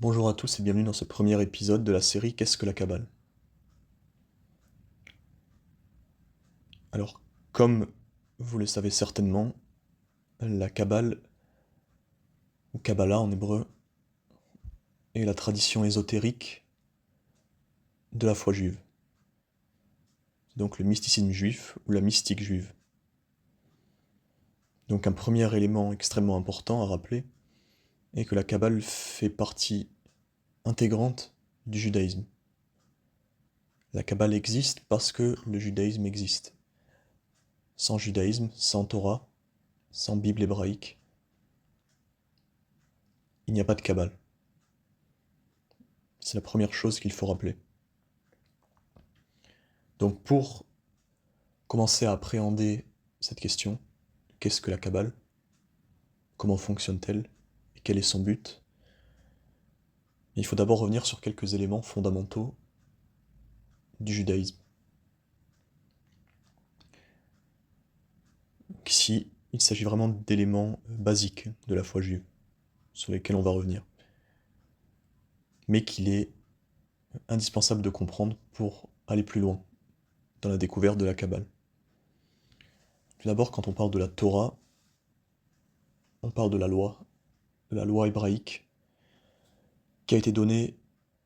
Bonjour à tous et bienvenue dans ce premier épisode de la série Qu'est-ce que la Kabbale? Alors, comme vous le savez certainement, la Kabbale, ou Kabbalah en hébreu, est la tradition ésotérique de la foi juive. C'est donc le mysticisme juif ou la mystique juive. Donc un premier élément extrêmement important à rappeler est que la Kabbale fait partie intégrante du judaïsme. La Kabbale existe parce que le judaïsme existe. Sans judaïsme, sans Torah, sans Bible hébraïque, il n'y a pas de Kabbale. C'est la première chose qu'il faut rappeler. Donc pour commencer à appréhender cette question, qu'est-ce que la Kabbale? Comment fonctionne-t-elle? Et quel est son but? Il faut d'abord revenir sur quelques éléments fondamentaux du judaïsme. Ici, il s'agit vraiment d'éléments basiques de la foi juive, sur lesquels on va revenir, mais qu'il est indispensable de comprendre pour aller plus loin dans la découverte de la Kabbale. Tout d'abord, quand on parle de la Torah, on parle de la loi hébraïque, qui a été donnée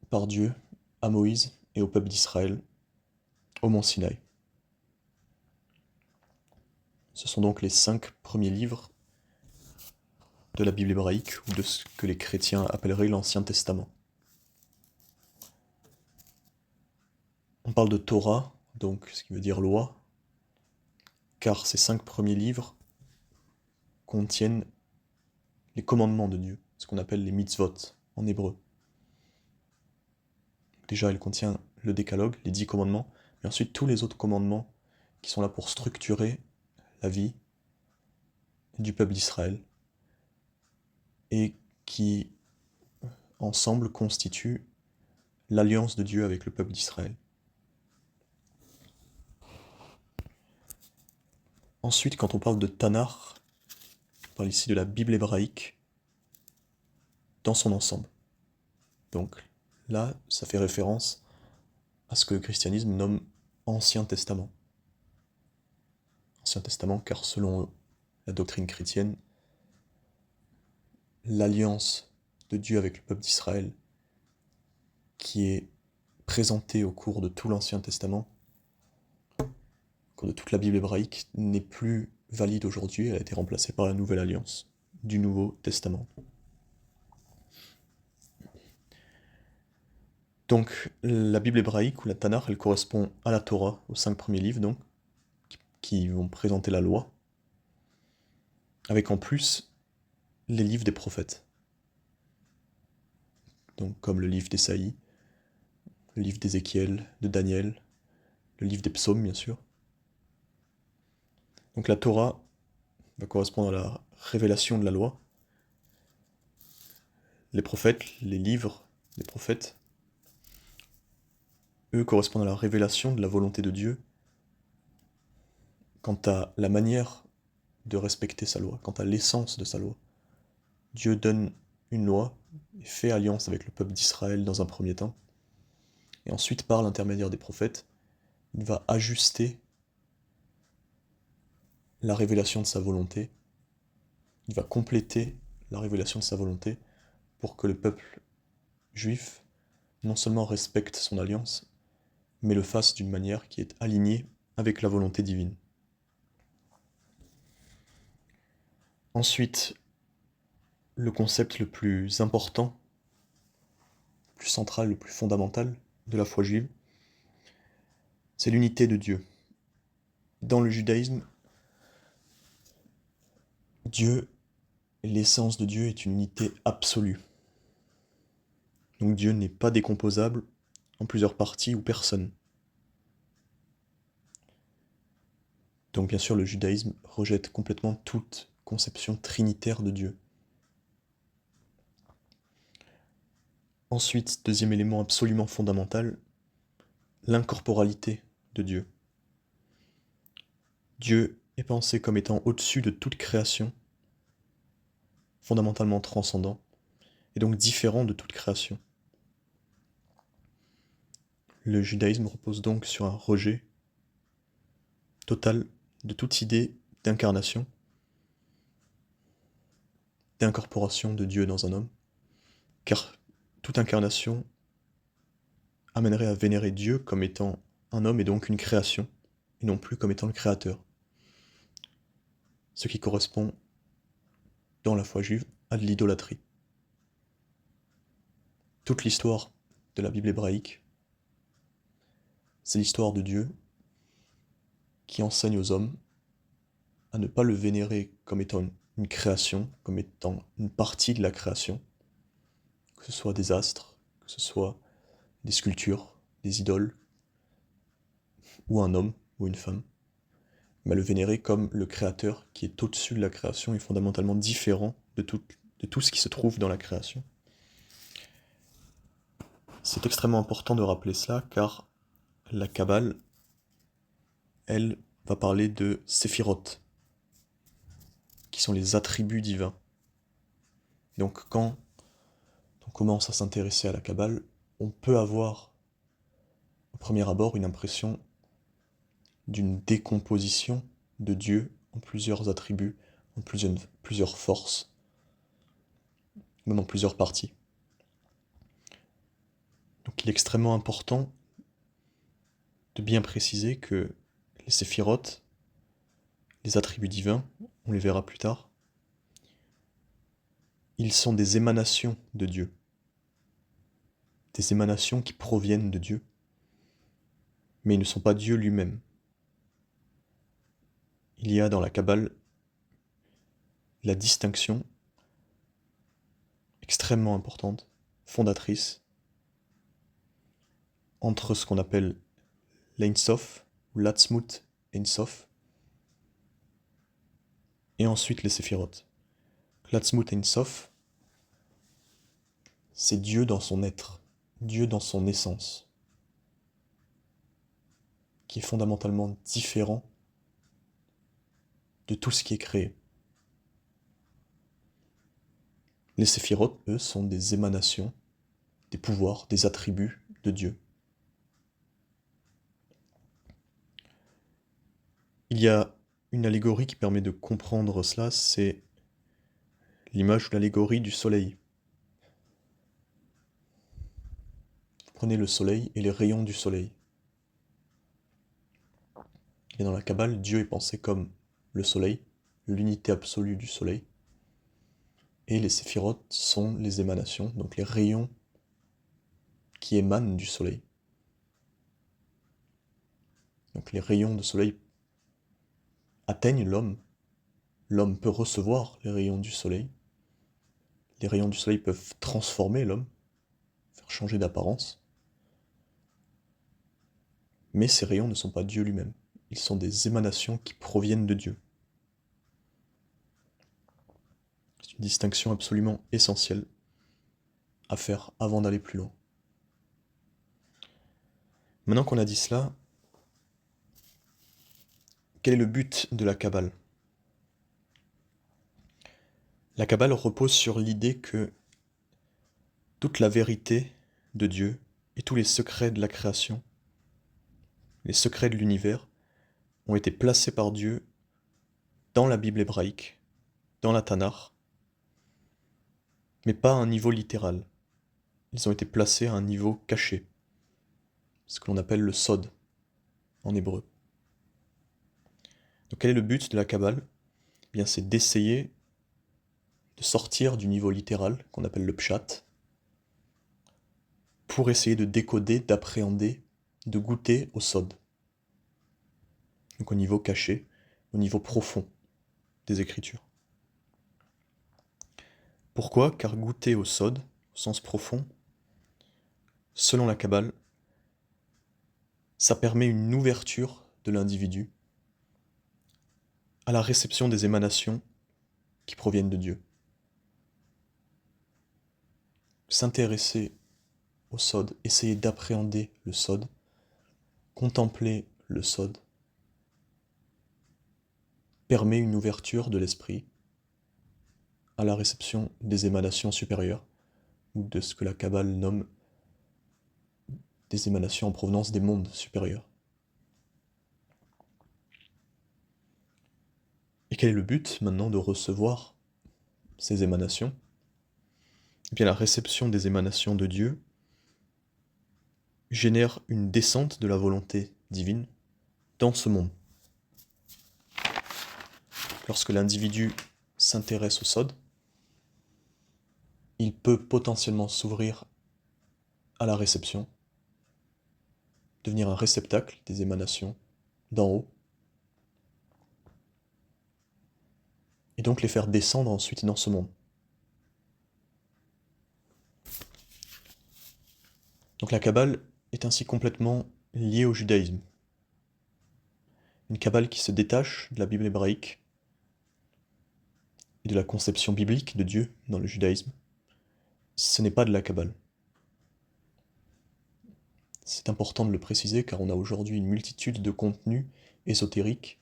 par Dieu à Moïse et au peuple d'Israël au mont Sinaï. Ce sont donc les 5 premiers livres de la Bible hébraïque, ou de ce que les chrétiens appelleraient l'Ancien Testament. On parle de Torah, donc ce qui veut dire loi, car ces 5 premiers livres contiennent les commandements de Dieu, ce qu'on appelle les mitzvot en hébreu. Déjà, elle contient le décalogue, les 10 commandements, mais ensuite tous les autres commandements qui sont là pour structurer la vie du peuple d'Israël et qui, ensemble, constituent l'alliance de Dieu avec le peuple d'Israël. Ensuite, quand on parle de Tanakh, on parle ici de la Bible hébraïque dans son ensemble. Donc là, ça fait référence à ce que le christianisme nomme Ancien Testament. Ancien Testament, car selon la doctrine chrétienne, l'alliance de Dieu avec le peuple d'Israël, qui est présentée au cours de tout l'Ancien Testament, au cours de toute la Bible hébraïque, n'est plus valide aujourd'hui, elle a été remplacée par la Nouvelle Alliance du Nouveau Testament. Donc la Bible hébraïque ou la Tanakh, elle correspond à la Torah, aux 5 premiers livres donc, qui vont présenter la loi, avec en plus les livres des prophètes. Donc comme le livre d'Ésaïe, le livre d'Ézéchiel, de Daniel, le livre des psaumes bien sûr. Donc la Torah va correspondre à la révélation de la loi. Les prophètes, les livres des prophètes, eux correspondent à la révélation de la volonté de Dieu quant à la manière de respecter sa loi, quant à l'essence de sa loi. Dieu donne une loi et fait alliance avec le peuple d'Israël dans un premier temps, et ensuite par l'intermédiaire des prophètes, il va ajuster la révélation de sa volonté, il va compléter la révélation de sa volonté pour que le peuple juif non seulement respecte son alliance, mais le fasse d'une manière qui est alignée avec la volonté divine. Ensuite, le concept le plus important, le plus central, le plus fondamental de la foi juive, c'est l'unité de Dieu. Dans le judaïsme, Dieu, l'essence de Dieu est une unité absolue. Donc Dieu n'est pas décomposable en plusieurs parties ou personnes. Donc bien sûr, le judaïsme rejette complètement toute conception trinitaire de Dieu. Ensuite, deuxième élément absolument fondamental, l'incorporalité de Dieu. Dieu est pensé comme étant au-dessus de toute création, fondamentalement transcendant, et donc différent de toute création. Le judaïsme repose donc sur un rejet total de toute idée d'incarnation, d'incorporation de Dieu dans un homme, car toute incarnation amènerait à vénérer Dieu comme étant un homme et donc une création, et non plus comme étant le créateur. Ce qui correspond, dans la foi juive, à de l'idolâtrie. Toute l'histoire de la Bible hébraïque, c'est l'histoire de Dieu qui enseigne aux hommes à ne pas le vénérer comme étant une création, comme étant une partie de la création, que ce soit des astres, que ce soit des sculptures, des idoles, ou un homme ou une femme, mais à le vénérer comme le créateur qui est au-dessus de la création et fondamentalement différent de tout ce qui se trouve dans la création. C'est extrêmement important de rappeler cela car la Kabbale, elle, va parler de séphiroth, qui sont les attributs divins. Donc quand on commence à s'intéresser à la Kabbale, on peut avoir au premier abord une impression d'une décomposition de Dieu en plusieurs attributs, en plusieurs forces, même en plusieurs parties. Donc il est extrêmement important de bien préciser que les séphiroth, les attributs divins, on les verra plus tard, ils sont des émanations de Dieu. Des émanations qui proviennent de Dieu, mais ils ne sont pas Dieu lui-même. Il y a dans la Kabbale la distinction extrêmement importante, fondatrice, entre ce qu'on appelle l'Ein Sof, ou l'Atzmut Ein Sof, et ensuite les séphiroth. L'Atzmut Ein Sof, c'est Dieu dans son être, Dieu dans son essence, qui est fondamentalement différent de tout ce qui est créé. Les séphiroth, eux, sont des émanations, des pouvoirs, des attributs de Dieu. Il y a une allégorie qui permet de comprendre cela, c'est l'image ou l'allégorie du soleil. Vous prenez le soleil et les rayons du soleil. Et dans la Kabbale, Dieu est pensé comme le soleil, l'unité absolue du soleil. Et les séphiroth sont les émanations, donc les rayons qui émanent du soleil. Donc les rayons de soleil atteignent l'homme. L'homme peut recevoir les rayons du soleil. Les rayons du soleil peuvent transformer l'homme, faire changer d'apparence. Mais ces rayons ne sont pas Dieu lui-même. Ils sont des émanations qui proviennent de Dieu. C'est une distinction absolument essentielle à faire avant d'aller plus loin. Maintenant qu'on a dit cela, quel est le but de la Kabbale ? La Kabbale repose sur l'idée que toute la vérité de Dieu et tous les secrets de la création, les secrets de l'univers, ont été placés par Dieu dans la Bible hébraïque, dans la Tanakh, mais pas à un niveau littéral. Ils ont été placés à un niveau caché, ce que l'on appelle le sod en hébreu. Donc quel est le but de la Kabbale ? Eh bien, c'est d'essayer de sortir du niveau littéral, qu'on appelle le pshat, pour essayer de décoder, d'appréhender, de goûter au sod. Donc au niveau caché, au niveau profond des Écritures. Pourquoi ? Car goûter au sod, au sens profond, selon la Kabbale, ça permet une ouverture de l'individu à la réception des émanations qui proviennent de Dieu. S'intéresser au sod, essayer d'appréhender le sod, contempler le sod, permet une ouverture de l'esprit à la réception des émanations supérieures, ou de ce que la Kabbale nomme des émanations en provenance des mondes supérieurs. Et quel est le but maintenant de recevoir ces émanations? Eh bien, la réception des émanations de Dieu génère une descente de la volonté divine dans ce monde. Lorsque l'individu s'intéresse au Sod, il peut potentiellement s'ouvrir à la réception, devenir un réceptacle des émanations d'en haut, et donc les faire descendre ensuite dans ce monde. Donc la Kabbale est ainsi complètement liée au judaïsme. Une Kabbale qui se détache de la Bible hébraïque et de la conception biblique de Dieu dans le judaïsme, ce n'est pas de la Kabbale. C'est important de le préciser car on a aujourd'hui une multitude de contenus ésotériques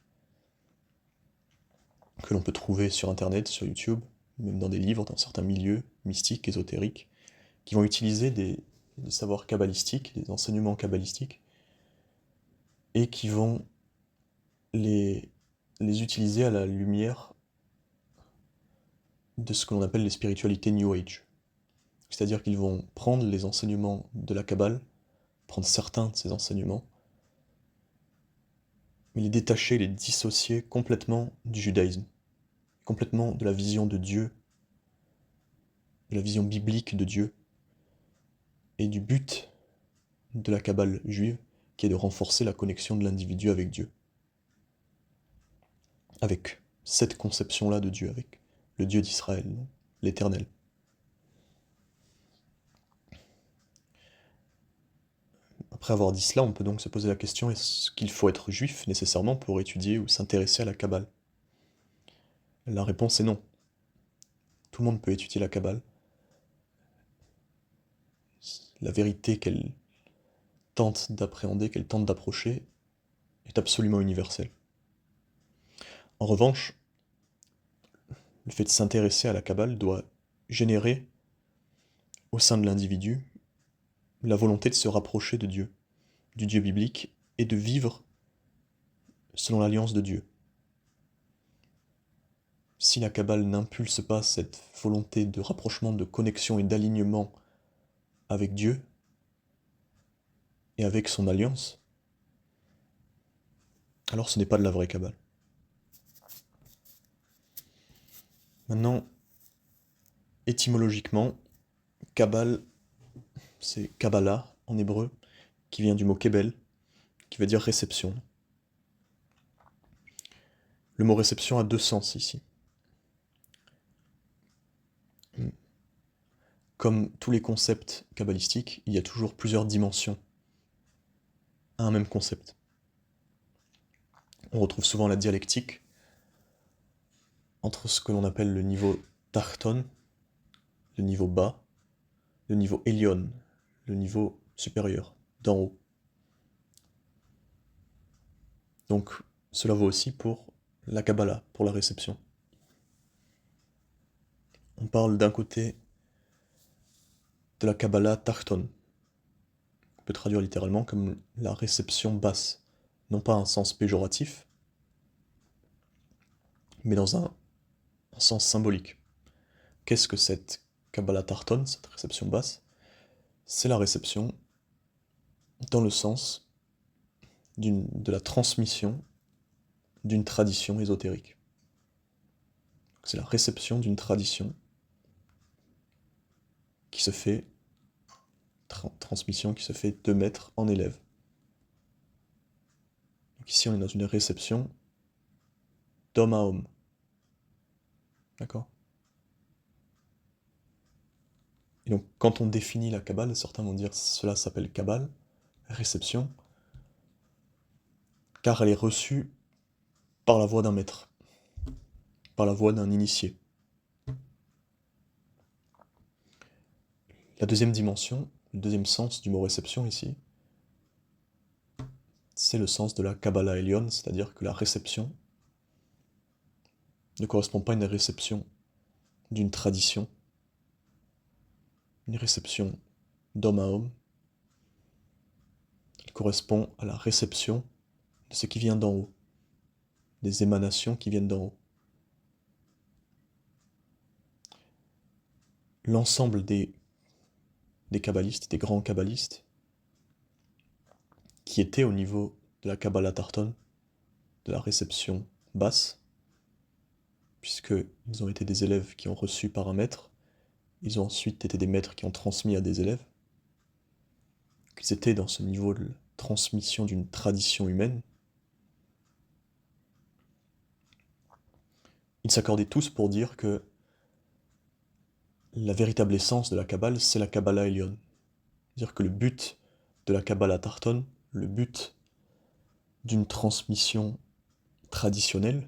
que l'on peut trouver sur Internet, sur YouTube, même dans des livres, dans certains milieux mystiques, ésotériques, qui vont utiliser des savoirs kabbalistiques, des enseignements kabbalistiques, et qui vont les utiliser à la lumière de ce que l'on appelle les spiritualités New Age. C'est-à-dire qu'ils vont prendre les enseignements de la Kabbale, prendre certains de ces enseignements, mais les détacher, les dissocier complètement du judaïsme, complètement de la vision de Dieu, de la vision biblique de Dieu, et du but de la Kabbale juive, qui est de renforcer la connexion de l'individu avec Dieu. Avec cette conception-là de Dieu, avec le Dieu d'Israël, l'Éternel. Après avoir dit cela, on peut donc se poser la question, est-ce qu'il faut être juif nécessairement pour étudier ou s'intéresser à la Kabbale? La réponse est non. Tout le monde peut étudier la Kabbale. La vérité qu'elle tente d'appréhender, qu'elle tente d'approcher, est absolument universelle. En revanche, le fait de s'intéresser à la Kabbale doit générer, au sein de l'individu, la volonté de se rapprocher de Dieu, du Dieu biblique, et de vivre selon l'alliance de Dieu. Si la Kabbale n'impulse pas cette volonté de rapprochement, de connexion et d'alignement avec Dieu et avec son alliance, alors ce n'est pas de la vraie Kabbale. Maintenant, étymologiquement, Kabbale, c'est Kabbalah en hébreu, qui vient du mot Kebel, qui veut dire réception. Le mot réception a deux sens ici. Comme tous les concepts kabbalistiques, il y a toujours plusieurs dimensions à un même concept. On retrouve souvent la dialectique entre ce que l'on appelle le niveau Tarton, le niveau bas, le niveau Elion, le niveau supérieur, d'en haut. Donc cela vaut aussi pour la Kabbalah, pour la réception. On parle d'un côté de la Kabbalah Tarton, on peut traduire littéralement comme la réception basse, non pas un sens péjoratif, mais dans un sens symbolique. Qu'est-ce que cette Kabbalah Tarton, cette réception basse? C'est la réception dans le sens de la transmission d'une tradition ésotérique. C'est la réception d'une tradition qui se fait, transmission qui se fait de maître en élève. Donc ici on est dans une réception d'homme à homme. D'accord? Et donc quand on définit la Kabbale, certains vont dire cela s'appelle Kabbale, réception, car elle est reçue par la voix d'un maître, par la voix d'un initié. La deuxième dimension, le deuxième sens du mot réception ici, c'est le sens de la Kabbalah Elion, c'est-à-dire que la réception ne correspond pas à une réception d'une tradition, une réception d'homme à homme. Elle correspond à la réception de ce qui vient d'en haut, des émanations qui viennent d'en haut. L'ensemble des kabbalistes, des grands kabbalistes, qui étaient au niveau de la Kabbalah Tarton, de la réception basse, puisqu'ils ont été des élèves qui ont reçu par un maître, ils ont ensuite été des maîtres qui ont transmis à des élèves, qu'ils étaient dans ce niveau de transmission d'une tradition humaine. Ils s'accordaient tous pour dire que la véritable essence de la Kabbale, c'est la Kabbalah Elyon. C'est-à-dire que le but de la Kabbalah Tarton, le but d'une transmission traditionnelle,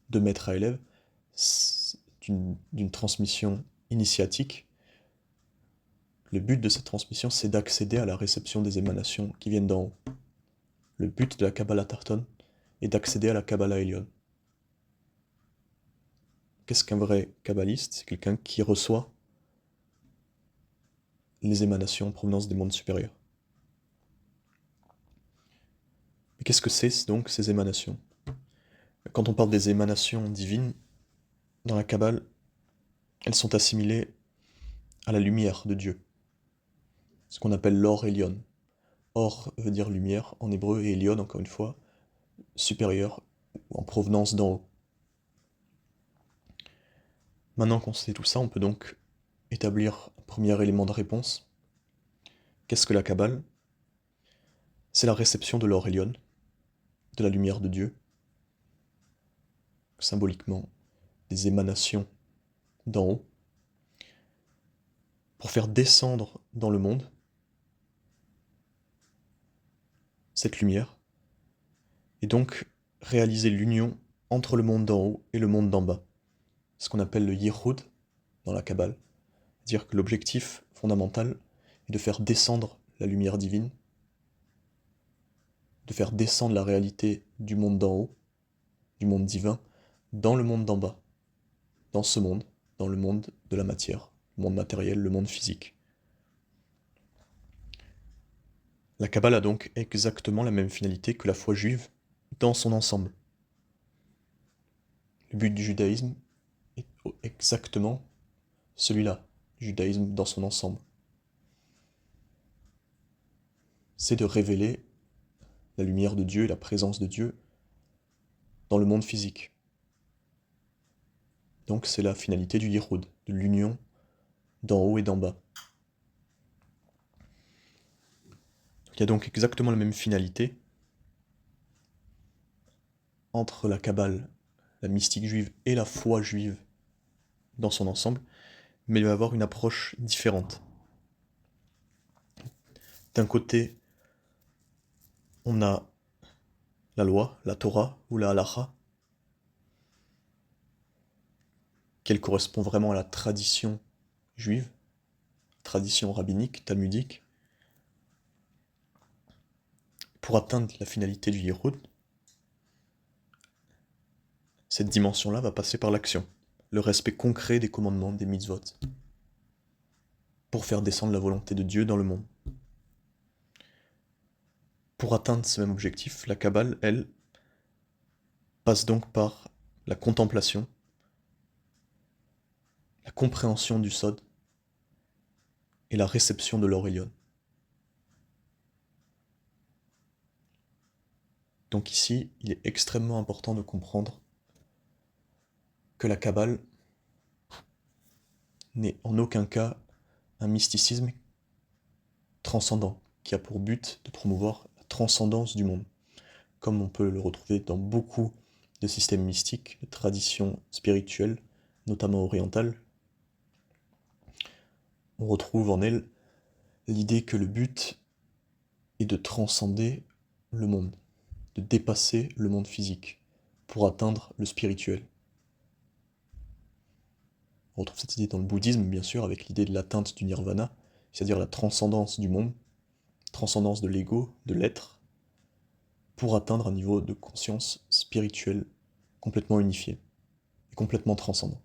de maître à élève, d'une transmission initiatique, le but de cette transmission, c'est d'accéder à la réception des émanations qui viennent d'en haut. Le but de la Kabbalah Tarton est d'accéder à la Kabbalah Elyon. Qu'est-ce qu'un vrai kabbaliste? C'est quelqu'un qui reçoit les émanations en provenance des mondes supérieurs. Mais qu'est-ce que c'est donc ces émanations? Quand on parle des émanations divines, dans la Kabbale, elles sont assimilées à la lumière de Dieu, ce qu'on appelle l'or Elyon. Or veut dire lumière en hébreu, et Elyon, encore une fois, supérieur, ou en provenance d'en haut. Maintenant qu'on sait tout ça, on peut donc établir un premier élément de réponse. Qu'est-ce que la Kabbale? C'est la réception de l'or Elyon, de la lumière de Dieu, symboliquement des émanations d'en haut, pour faire descendre dans le monde cette lumière, et donc réaliser l'union entre le monde d'en haut et le monde d'en bas, ce qu'on appelle le Yichud dans la Kabbale, c'est-à-dire que l'objectif fondamental est de faire descendre la lumière divine, de faire descendre la réalité du monde d'en haut, du monde divin, dans le monde d'en bas, dans ce monde, dans le monde de la matière, le monde matériel, le monde physique. La Kabbale a donc exactement la même finalité que la foi juive dans son ensemble. Le but du judaïsme est exactement celui-là, du judaïsme dans son ensemble. C'est de révéler la lumière de Dieu et la présence de Dieu dans le monde physique. Donc c'est la finalité du Yichud, de l'union d'en haut et d'en bas. Il y a donc exactement la même finalité entre la Kabbale, la mystique juive et la foi juive dans son ensemble, mais il va y avoir une approche différente. D'un côté, on a la loi, la Torah ou la Halacha, qu'elle correspond vraiment à la tradition juive, tradition rabbinique, talmudique. Pour atteindre la finalité du Yichud, cette dimension-là va passer par l'action, le respect concret des commandements, des mitzvot, pour faire descendre la volonté de Dieu dans le monde. Pour atteindre ce même objectif, la Kabbale, elle, passe donc par la contemplation, la compréhension du Sod et la réception de l'or Elyon. Donc ici, il est extrêmement important de comprendre que la Kabbale n'est en aucun cas un mysticisme transcendant, qui a pour but de promouvoir la transcendance du monde, comme on peut le retrouver dans beaucoup de systèmes mystiques, de traditions spirituelles, notamment orientales. On retrouve en elle l'idée que le but est de transcender le monde, de dépasser le monde physique, pour atteindre le spirituel. On retrouve cette idée dans le bouddhisme, bien sûr, avec l'idée de l'atteinte du nirvana, c'est-à-dire la transcendance du monde, transcendance de l'ego, de l'être, pour atteindre un niveau de conscience spirituelle complètement unifié et complètement transcendant.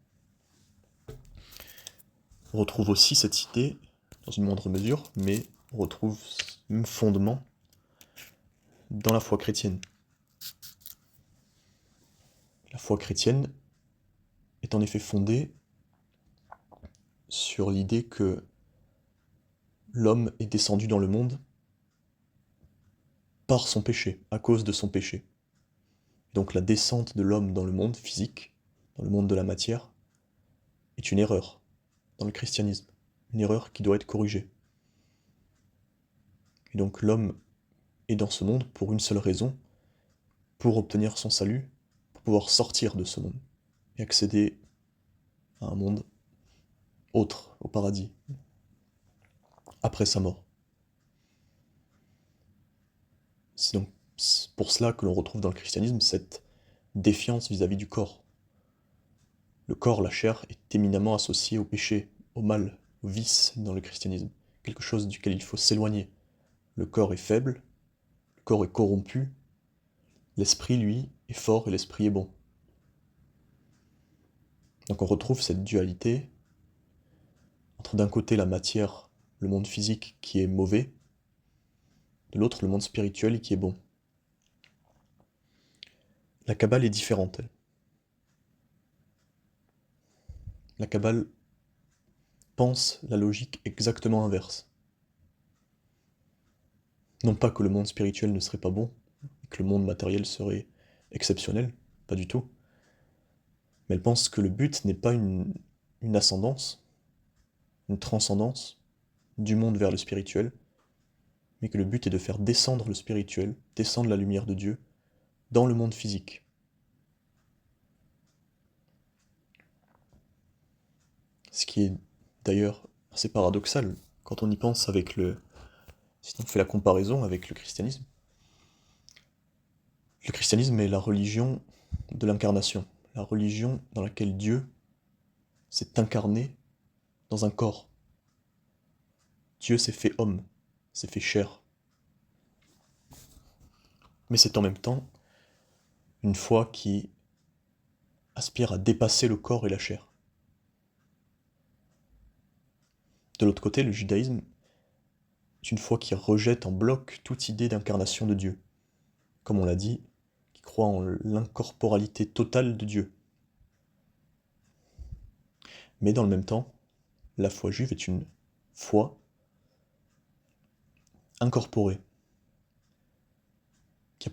on retrouve aussi cette idée, dans une moindre mesure, mais on retrouve ce même fondement dans la foi chrétienne. La foi chrétienne est en effet fondée sur l'idée que l'homme est descendu dans le monde par son péché, à cause de son péché. Donc la descente de l'homme dans le monde physique, dans le monde de la matière, est une erreur dans le christianisme, une erreur qui doit être corrigée. Et donc l'homme est dans ce monde pour une seule raison, pour obtenir son salut, pour pouvoir sortir de ce monde et accéder à un monde autre, au paradis, après sa mort. C'est donc pour cela que l'on retrouve dans le christianisme cette défiance vis-à-vis du corps. Le corps, la chair, est éminemment associé au péché, au mal, au vice dans le christianisme, quelque chose duquel il faut s'éloigner. Le corps est faible, le corps est corrompu, l'esprit, lui, est fort et l'esprit est bon. Donc on retrouve cette dualité entre d'un côté la matière, le monde physique qui est mauvais, de l'autre le monde spirituel qui est bon. La Kabbale est différente, elle. La Kabbale pense la logique exactement inverse. Non pas que le monde spirituel ne serait pas bon, que le monde matériel serait exceptionnel, pas du tout. Mais elle pense que le but n'est pas une ascendance, une transcendance du monde vers le spirituel, mais que le but est de faire descendre le spirituel, descendre la lumière de Dieu, dans le monde physique. Ce qui est d'ailleurs assez paradoxal quand on y pense si on fait la comparaison avec le christianisme. Le christianisme est la religion de l'incarnation, la religion dans laquelle Dieu s'est incarné dans un corps. Dieu s'est fait homme, s'est fait chair. Mais c'est en même temps une foi qui aspire à dépasser le corps et la chair. De l'autre côté, le judaïsme est une foi qui rejette en bloc toute idée d'incarnation de Dieu. Comme on l'a dit, qui croit en l'incorporalité totale de Dieu. Mais dans le même temps, la foi juive est une foi incorporée, qui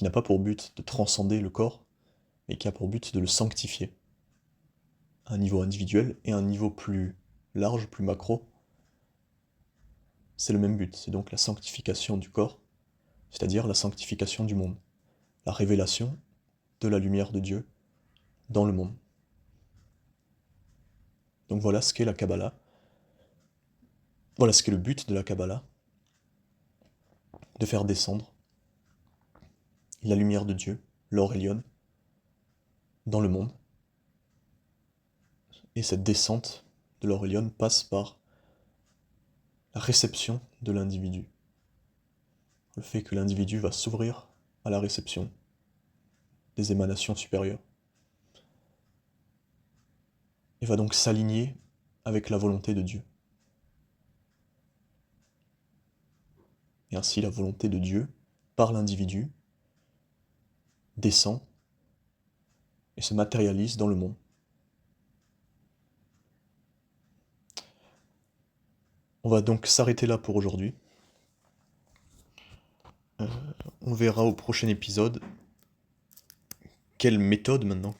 n'a pas pour but de transcender le corps, mais qui a pour but de le sanctifier, à un niveau individuel et à un niveau plus large, plus macro. C'est le même but, c'est donc la sanctification du corps, c'est-à-dire la sanctification du monde, la révélation de la lumière de Dieu dans le monde. Donc voilà ce qu'est la Kabbalah, voilà ce qu'est le but de la Kabbalah, de faire descendre la lumière de Dieu, l'or et l'ion, dans le monde. Et cette descente de l'or et l'ion passe par la réception de l'individu. Le fait que l'individu va s'ouvrir à la réception des émanations supérieures. Et va donc s'aligner avec la volonté de Dieu. Et ainsi la volonté de Dieu, par l'individu, descend et se matérialise dans le monde. On va donc s'arrêter là pour aujourd'hui. On verra au prochain épisode quelle méthode maintenant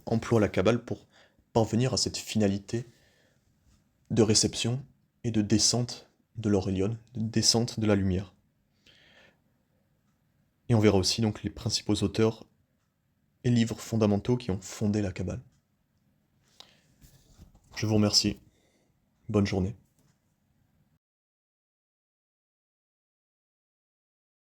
emploie la Kabbale pour parvenir à cette finalité de réception et de descente de l'or et l'ion, de descente de la lumière. Et on verra aussi donc les principaux auteurs et livres fondamentaux qui ont fondé la Kabbale. Je vous remercie. Bonne journée.